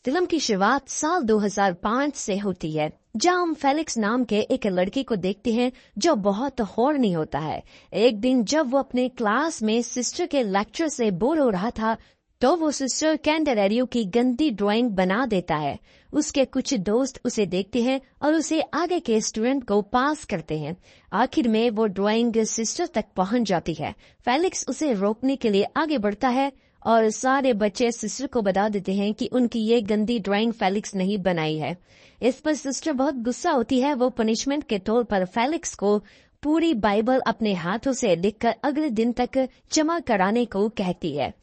Film की शुरुआत साल 2005 से होती है, जहां हम फेलिक्स नाम के एक लड़के को देखते हैं जो बहुत हॉर्नी होता है। एक दिन जब वो अपने क्लास में सिस्टर के लेक्चर से बोर हो रहा था, तो वो सिस्टर कैंडेलेरियो की गंदी ड्राइंग बना देता है। उसके कुछ दोस्त उसे देखते हैं और उसे आगे के स्टूडेंट को पास करते हैं। आखिर में वो ड्राइंग सिस्टर तक पहुंच जाती है। फेलिक्स उसे रोकने के लिए आगे बढ़ता है और सारे बच्चे सिस्टर को बता देते हैं कि उनकी ये गंदी ड्राइंग फेलिक्स नहीं बनाई है। इस पर सिस्टर बहुत गुस्सा होती है। वो पनिशमेंट के तौर पर फेलिक्स को पूरी बाइबल अपने हाथों से लिखकर अगले दिन तक जमा कराने को कहती है।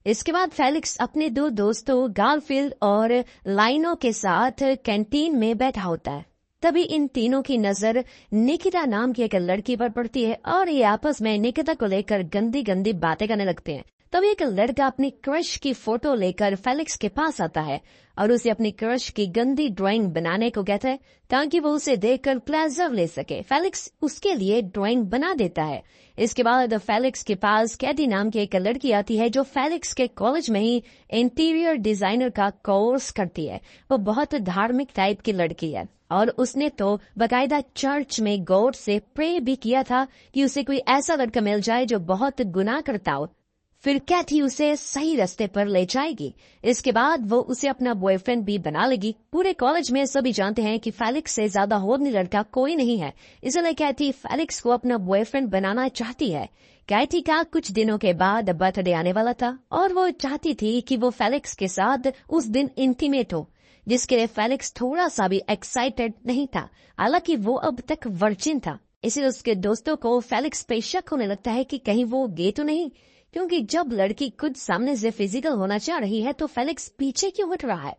इसके बाद फेलिक्स अपने दो दोस्तों गारफील्ड और लाइनो के साथ कैंटीन में बैठा होता है। तभी इन तीनों की नजर निकिता नाम की एक लड़की पर पड़ती है और ये आपस में निकिता को लेकर गंदी गंदी बातें करने लगते हैं। तभी एक लड़का अपनी क्रश की फोटो लेकर फेलिक्स के पास आता है और उसे अपनी क्रश की गंदी ड्राइंग बनाने को कहता है ताकि वो उसे देखकर प्लेजर ले सके। फेलिक्स उसके लिए ड्राइंग बना देता है। इसके बाद फेलिक्स के पास कैटी नाम की एक लड़की आती है जो फेलिक्स के कॉलेज में ही इंटीरियर डिजाइनर का कोर्स करती है। वो बहुत धार्मिक टाइप की लड़की है और उसने तो बकायदा चर्च में गॉड से प्रे भी किया था कि उसे कोई ऐसा लड़का मिल जाए जो बहुत गुनाह करता हो, फिर कैथी उसे सही रास्ते पर ले जाएगी। इसके बाद वो उसे अपना बॉयफ्रेंड भी बना लेगी। पूरे कॉलेज में सभी जानते हैं कि फेलिक्स से ज्यादा होने लड़का कोई नहीं है, इसलिए कैथी फेलिक्स को अपना बॉयफ्रेंड बनाना चाहती है। कैथी का कुछ दिनों के बाद बर्थडे आने वाला था और वो चाहती थी कि वो फेलिक्स के साथ उस दिन इंटीमेट हो, जिसके लिए फेलिक्स थोड़ा सा भी एक्साइटेड नहीं था। हालांकि वो अब तक वर्जिन था, इसलिए उसके दोस्तों को फेलिक्स पे शक होने लगता है कि कहीं वो गे तो नहीं, क्योंकि जब लड़की खुद सामने से फिजिकल होना चाह रही है तो फेलिक्स पीछे क्यों हट रहा है।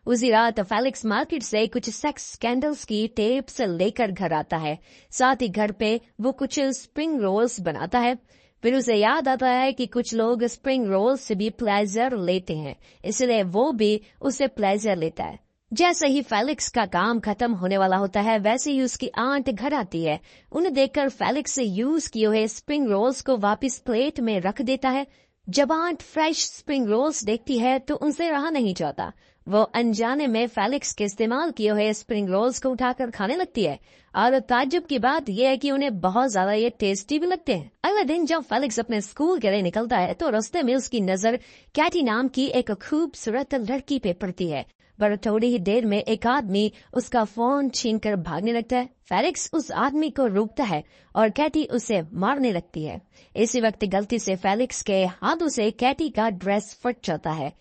उसी रात फेलिक्स मार्केट से कुछ सेक्स स्कैंडल्स की टेप्स लेकर घर आता है। साथ ही घर पे वो कुछ स्प्रिंग रोल्स बनाता है। फिर उसे याद आता है कि कुछ लोग स्प्रिंग रोल्स से भी प्लेजर लेते हैं, इसलिए वो भी उसे प्लेजर लेता है। जैसे ही फेलिक्स का काम खत्म होने वाला होता है, वैसे ही उसकी आंट घर आती है। उन्हें देखकर फेलिक्स से यूज किए हुए स्प्रिंग रोल्स को वापस प्लेट में रख देता है। जब आंट फ्रेश स्प्रिंग रोल्स देखती है तो उनसे रहा नहीं जाता। वो अनजाने में फेलिक्स के इस्तेमाल किए हुए स्प्रिंग रोल्स को उठाकर खाने लगती है और ताज्जुब की बात यह है कि उन्हें बहुत ज्यादा ये टेस्टी भी लगते हैं। अगले दिन जब फेलिक्स अपने स्कूल के लिए निकलता है तो रास्ते में उसकी नजर कैटी नाम की एक खूबसूरत लड़की पे पड़ती है, पर थोड़ी ही देर में एक आदमी उसका फोन छीनकर भागने लगता है। फेलिक्स उस आदमी को रोकता है और कैटी उसे मारने लगती है। इसी वक्त गलती से फेलिक्स के हाथों से कैटी का ड्रेस फट जाता है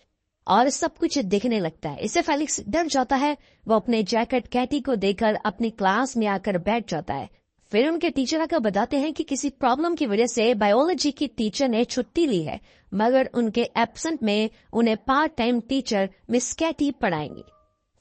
और सब कुछ दिखने लगता है। इससे फेलिक्स डर जाता है। वो अपने जैकेट कैटी को देकर अपनी क्लास में आकर बैठ जाता है। फिर उनके टीचर आकर बताते हैं कि किसी प्रॉब्लम की वजह से बायोलॉजी की टीचर ने छुट्टी ली है, मगर उनके एब्सेंट में उन्हें part time teacher miss Katie पढ़ाएंगी।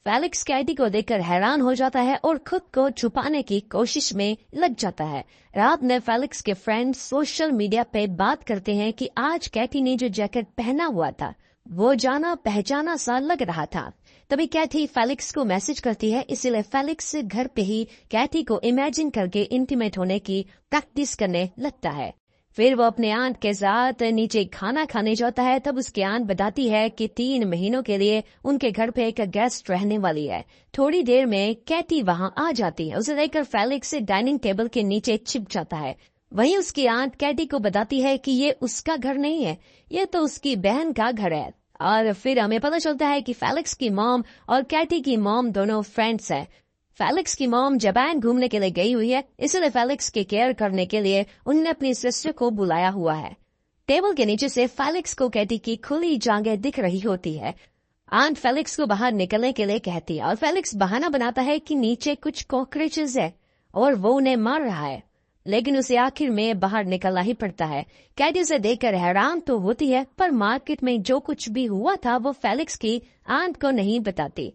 फेलिक्स कैटी को देखकर हैरान हो जाता है और खुद को छुपाने की कोशिश में लग जाता है। रात में फेलिक्स के फ्रेंड सोशल मीडिया पे बात करते हैं कि आज कैटी ने जो जैकेट पहना हुआ था वो जाना पहचाना सा लग रहा था। तभी कैथी फेलिक्स को मैसेज करती है, इसीलिए फेलिक्स घर पे ही कैथी को इमेजिन करके इंटीमेट होने की प्रैक्टिस करने लगता है। फिर वो अपने आंट के साथ नीचे खाना खाने जाता है। तब उसकी आंट बताती है कि 3 महीनों के लिए उनके घर पे एक गेस्ट रहने वाली है। थोड़ी देर में कैटी वहां आ जाती है। उसे देखकर फेलिक्स डाइनिंग टेबल के नीचे छिप जाता है। वहीं उसकी आंट कैटी को बताती है कि ये उसका घर नहीं है, ये तो उसकी बहन का घर है। और फिर हमें पता चलता है कि फेलिक्स की मॉम और कैटी की मॉम दोनों फ्रेंड्स हैं। फेलिक्स की मॉम जापान घूमने के लिए गई हुई है, इसलिए फेलिक्स की केयर करने के लिए उन्होंने अपनी सिस्टर को बुलाया हुआ है। टेबल के नीचे से फेलिक्स को कैटी की खुली जांघें दिख रही होती है। आंट फेलिक्स को बाहर निकलने के लिए कहती है और फेलिक्स बहाना बनाता है कि नीचे कुछ कॉकरोचेस है और वो उन्हें मार रहा है, लेकिन उसे आखिर में बाहर निकलना ही पड़ता है। कैटी उसे देखकर हैरान तो होती है, पर मार्केट में जो कुछ भी हुआ था वो फेलिक्स की आंट को नहीं बताती।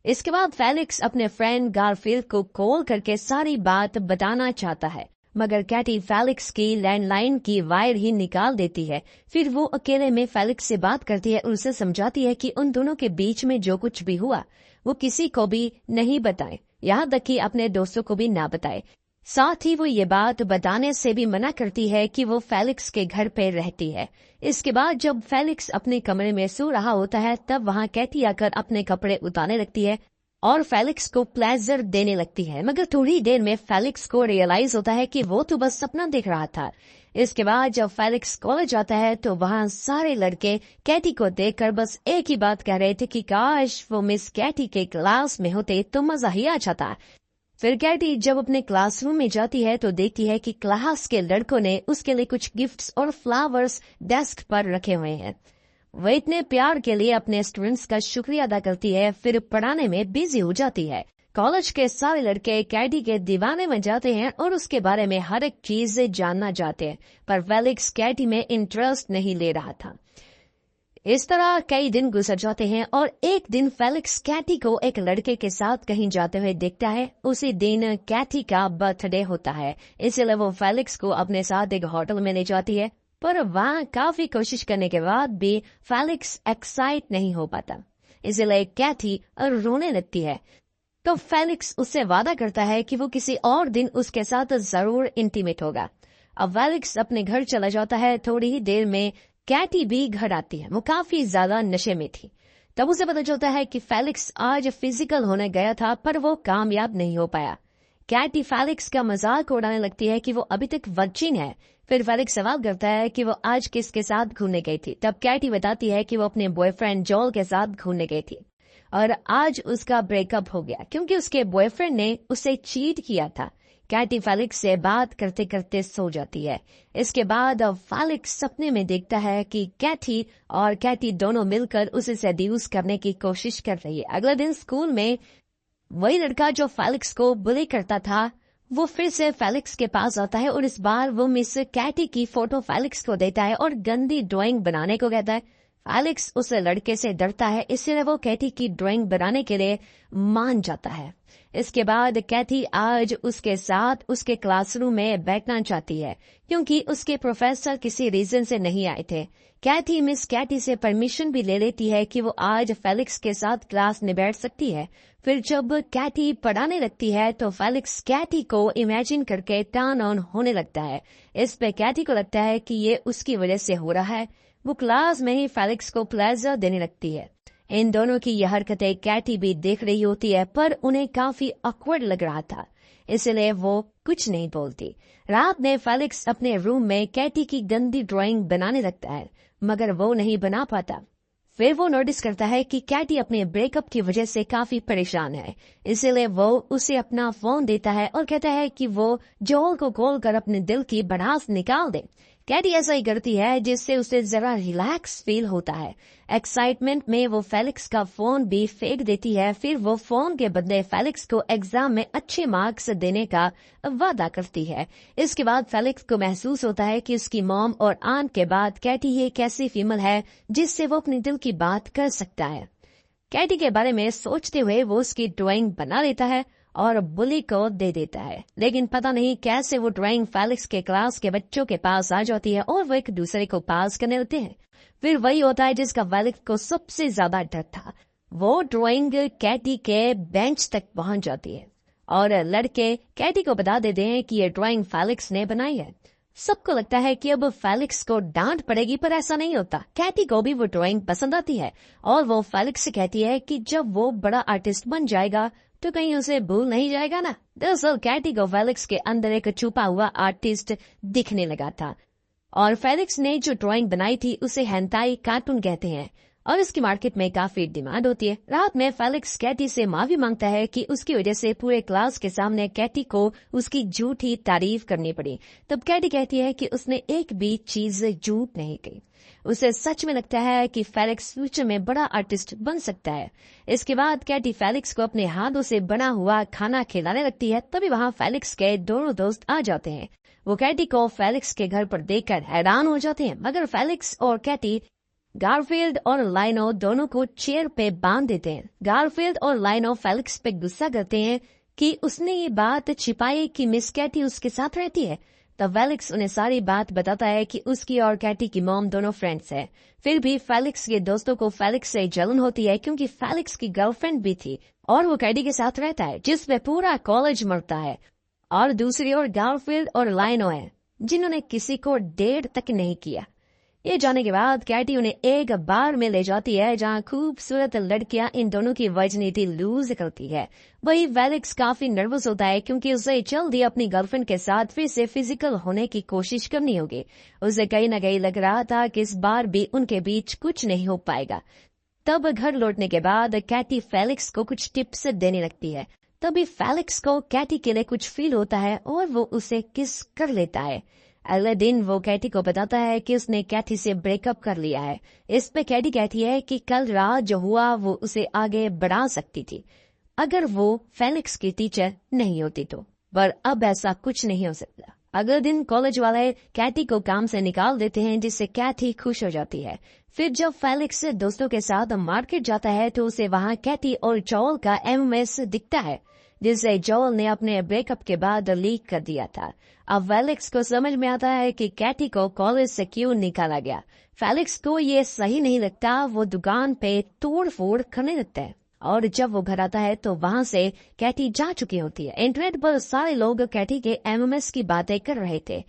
इसके बाद फेलिक्स अपने फ्रेंड गारफील्ड को कॉल करके सारी बात बताना चाहता है, मगर कैटी फेलिक्स की लैंडलाइन की वायर ही निकाल देती है। फिर वो अकेले में फेलिक्स से बात करती है और उसे समझाती है कि उन दोनों के बीच में जो कुछ भी हुआ वो किसी को भी नहीं बताए, यहाँ तक कि अपने दोस्तों को भी ना बताए। साथ ही वो ये बात बताने से भी मना करती है कि वो फेलिक्स के घर पे रहती है। इसके बाद जब फेलिक्स अपने कमरे में सो रहा होता है तब वहाँ कैटी आकर अपने कपड़े उतारने लगती है और फेलिक्स को प्लेजर देने लगती है, मगर थोड़ी देर में फेलिक्स को रियलाइज होता है कि वो तो बस सपना देख रहा था। इसके बाद जब फेलिक्स कॉलेज आता है तो वहाँ सारे लड़के कैटी को देखकर बस एक ही बात कह रहे थे कि काश वो मिस कैटी के क्लास में होते तो मजा ही आ जाता। फिर कैटी जब अपने क्लासरूम में जाती है तो देखती है कि क्लास के लड़कों ने उसके लिए कुछ गिफ्ट्स और फ्लावर्स डेस्क पर रखे हुए हैं। वो इतने प्यार के लिए अपने स्टूडेंट्स का शुक्रिया अदा करती है, फिर पढ़ाने में बिजी हो जाती है। कॉलेज के सारे लड़के कैटी के दीवाने बन जाते हैं और उसके बारे में हर एक चीज जानना चाहते हैं, पर फेलिक्स कैटी में इंटरेस्ट नहीं ले रहा था। इस तरह कई दिन गुजर जाते हैं और एक दिन फेलिक्स कैटी को एक लड़के के साथ कहीं जाते हुए देखता है। उसी दिन कैटी का बर्थडे होता है, इसलिए वो फेलिक्स को अपने साथ एक होटल में ले जाती है, पर वहाँ काफी कोशिश करने के बाद भी फेलिक्स एक्साइट नहीं हो पाता, इसलिए कैटी रोने लगती है। तो फेलिक्स उससे वादा करता है कि वो किसी और दिन उसके साथ जरूर इंटीमेट होगा। अब फेलिक्स अपने घर चला जाता है। थोड़ी ही देर में कैटी भी घर आती है। वो काफी ज्यादा नशे में थी। तब उसे पता चलता है कि फेलिक्स आज फिजिकल होने गया था पर वो कामयाब नहीं हो पाया। कैटी फेलिक्स का मजाक उड़ाने लगती है कि वो अभी तक वर्जिन है। फिर फेलिक्स सवाल करता है कि वो आज किसके साथ घूमने गई थी। तब कैटी बताती है कि वो अपने बॉयफ्रेंड जोल के साथ घूमने गई थी और आज उसका ब्रेकअप हो गया क्योंकि उसके बॉयफ्रेंड ने उसे चीट किया था। कैटी फेलिक्स से बात करते करते सो जाती है। इसके बाद अब फेलिक्स सपने में देखता है कि कैटी और कैटी दोनों मिलकर उसे सेड्यूस करने की कोशिश कर रही है। अगले दिन स्कूल में वही लड़का जो फेलिक्स को बुली करता था वो फिर से फेलिक्स के पास आता है और इस बार वो मिस कैटी की फोटो फेलिक्स को देता है और गंदी ड्राइंग बनाने को कहता है। फेलिक्स उस लड़के से डरता है, इसलिए वो कैटी की ड्राइंग बनाने के लिए मान जाता है। इसके बाद कैटी आज उसके साथ उसके क्लासरूम में बैठना चाहती है क्योंकि उसके प्रोफेसर किसी रीजन से नहीं आए थे। कैटी मिस कैटी से परमिशन भी ले लेती है कि वो आज फेलिक्स के साथ क्लास में बैठ सकती है। फिर जब कैटी पढ़ाने लगती है तो फेलिक्स कैटी को इमेजिन करके टर्न ऑन होने लगता है। इस पे कैटी को लगता है कि ये उसकी वजह से हो रहा है। वो क्लास में ही फेलिक्स को प्लेजर देने लगती है। इन दोनों की यह हरकतें कैटी भी देख रही होती है पर उन्हें काफी ऑकवर्ड लग रहा था, इसलिए वो कुछ नहीं बोलती। रात में फेलिक्स अपने रूम में कैटी की गंदी ड्राइंग बनाने लगता है मगर वो नहीं बना पाता। फिर वो नोटिस करता है कि कैटी अपने ब्रेकअप की वजह से काफी परेशान है, इसलिए वो उसे अपना फोन देता है और कहता है कि वो जोल को कॉल कर अपने दिल की भड़ास निकाल दे। कैटी ऐसा ही करती है जिससे उसे जरा रिलैक्स फील होता है। एक्साइटमेंट में वो फेलिक्स का फोन भी फेंक देती है। फिर वो फोन के बदले फेलिक्स को एग्जाम में अच्छे मार्क्स देने का वादा करती है। इसके बाद फेलिक्स को महसूस होता है कि उसकी मॉम और आंट के बाद कैटी ही एक ऐसी फीमेल है जिससे वो अपने दिल की बात कर सकता है। कैटी के बारे में सोचते हुए वो उसकी ड्राइंग बना लेता है और बुली को दे देता है, लेकिन पता नहीं कैसे वो ड्राइंग फेलिक्स के क्लास के बच्चों के पास आ जाती है और वो एक दूसरे को पास करने लगते हैं। फिर वही होता है जिसका फेलिक्स को सबसे ज्यादा डर था। वो ड्राइंग कैटी के बेंच तक पहुंच जाती है और लड़के कैटी को बता देते हैं कि ये ड्राइंग फेलिक्स ने बनाई है। सबको लगता है कि अब फेलिक्स को डांट पड़ेगी पर ऐसा नहीं होता। कैटी को भी वो ड्राइंग पसंद आती है और वो फेलिक्स से कहती है कि जब वो बड़ा आर्टिस्ट बन जाएगा तो कहीं उसे भूल नहीं जाएगा ना। दरअसल कैटी को फेलिक्स के अंदर एक छुपा हुआ आर्टिस्ट दिखने लगा था और फेलिक्स ने जो ड्राइंग बनाई थी उसे हेंटाई कार्टून कहते हैं और इसकी मार्केट में काफी डिमांड होती है। रात में फेलिक्स कैटी से माफी मांगता है कि उसकी वजह से पूरे क्लास के सामने कैटी को उसकी झूठी तारीफ करनी पड़ी। तब कैटी कहती है कि उसने एक भी चीज झूठ नहीं कही। उसे सच में लगता है कि फेलिक्स फ्यूचर में बड़ा आर्टिस्ट बन सकता है। इसके बाद कैटी फेलिक्स को अपने हाथों से बना हुआ खाना खिलाने लगती है। तभी वहाँ फेलिक्स के दोनों दोस्त आ जाते हैं। वो कैटी को फेलिक्स के घर पर देखकर हैरान हो जाते हैं, मगर फेलिक्स और कैटी गारफील्ड और लाइनो दोनों को चेयर पे बांध देते हैं। गारफील्ड और लाइनो फेलिक्स पे गुस्सा करते हैं कि उसने ये बात छिपाई कि मिस कैटी उसके साथ रहती है। तब फेलिक्स उन्हें सारी बात बताता है कि उसकी और कैटी की मॉम दोनों फ्रेंड्स हैं। फिर भी फेलिक्स के दोस्तों को फेलिक्स से जलन होती है क्योंकि फेलिक्स की गर्लफ्रेंड भी थी और वो कैटी के साथ रहता है, जिस पे पूरा कॉलेज मरता है। और दूसरी ओर गारफील्ड और लायनो है जिन्होंने किसी को डेट तक नहीं किया। ये जाने के बाद कैटी उन्हें एक बार में ले जाती है जहां खूबसूरत लड़कियां इन दोनों की वर्जिनिटी लूज करती है। वही फेलिक्स काफी नर्वस होता है क्योंकि उसे जल्दी अपनी गर्लफ्रेंड के साथ फिर से फिजिकल होने की कोशिश करनी होगी। उसे कहीं न कहीं लग रहा था कि इस बार भी उनके बीच कुछ नहीं हो पाएगा। तब घर लौटने के बाद कैटी फेलिक्स को कुछ टिप्स देने लगती है। तभी फेलिक्स को कैटी के लिए कुछ फील होता है और वो उसे किस कर लेता है। अगले दिन वो कैटी को बताता है कि उसने कैटी से ब्रेकअप कर लिया है। इस पे कैटी कहती है कि कल रात जो हुआ वो उसे आगे बढ़ा सकती थी अगर वो फेलिक्स की टीचर नहीं होती तो, पर अब ऐसा कुछ नहीं हो सकता। अगले दिन कॉलेज वाले कैटी को काम से निकाल देते हैं जिससे कैटी खुश हो जाती है। फिर जब फेलिक्स दोस्तों के साथ मार्केट जाता है तो उसे वहां कैटी और जोल का एमएमएस दिखता है जिसे जोल ने अपने ब्रेकअप के बाद लीक कर दिया था। अब फेलिक्स को समझ में आता है कि कैटी को कॉलेज से क्यों निकाला गया। फेलिक्स को ये सही नहीं लगता, वो दुकान पे तोड़ फोड़ करने लगता है और जब वो घर आता है तो वहां से कैटी जा चुकी होती है। इंटरनेट पर सारे लोग कैटी के एमएमएस की बातें कर रहे थे।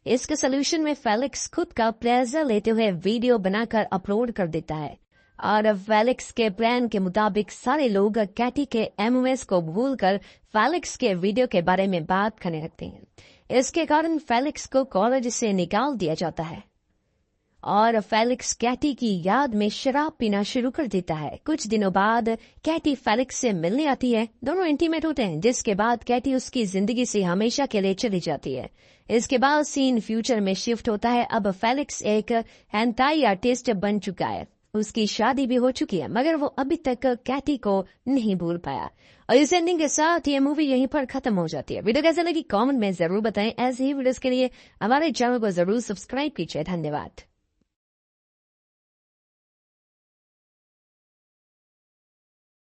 इसके सोल्यूशन में फेलिक्स खुद का प्लेजर लेते हुए वीडियो बनाकर अपलोड कर देता है और फेलिक्स के प्लान के मुताबिक सारे लोग कैटी के एमएमएस को भूलकर फेलिक्स के वीडियो के बारे में बात करने लगते हैं। इसके कारण फेलिक्स को कॉलेज से निकाल दिया जाता है और फेलिक्स कैटी की याद में शराब पीना शुरू कर देता है। कुछ दिनों बाद कैटी फेलिक्स से मिलने आती है। दोनों इंटीमेट होते हैं जिसके बाद कैटी उसकी जिंदगी से हमेशा के लिए चली जाती है। इसके बाद सीन फ्यूचर में शिफ्ट होता है। अब फेलिक्स एक हेंटाई आर्टिस्ट बन चुका है। उसकी शादी भी हो चुकी है मगर वो अभी तक कैटी को नहीं भूल पाया। और इस एंडिंग के साथ ये मूवी यहीं पर खत्म हो जाती है। वीडियो कैसे लगी कमेंट में जरूर बताएं। ऐसे ही वीडियोस के लिए हमारे चैनल को जरूर सब्सक्राइब कीजिए। धन्यवाद।